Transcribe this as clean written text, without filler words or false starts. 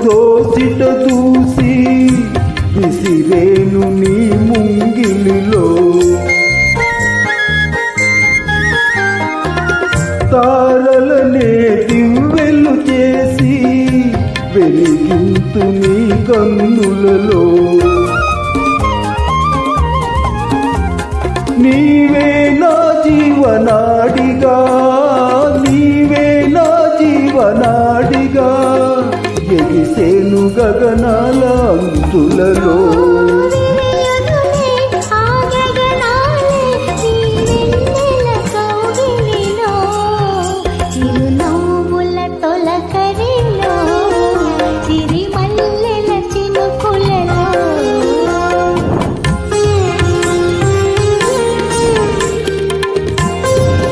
దోసిట దూసి విసిరేను నీ ముంగిలిలో. తారలనే దివ్వెలు చేసి వెలిగింతు నీ కన్నులలో. నీవే నా జీవనాడిగా, నీవే నా జీవనాడిగా, ఎగిసేను గగనాల అంచులలో.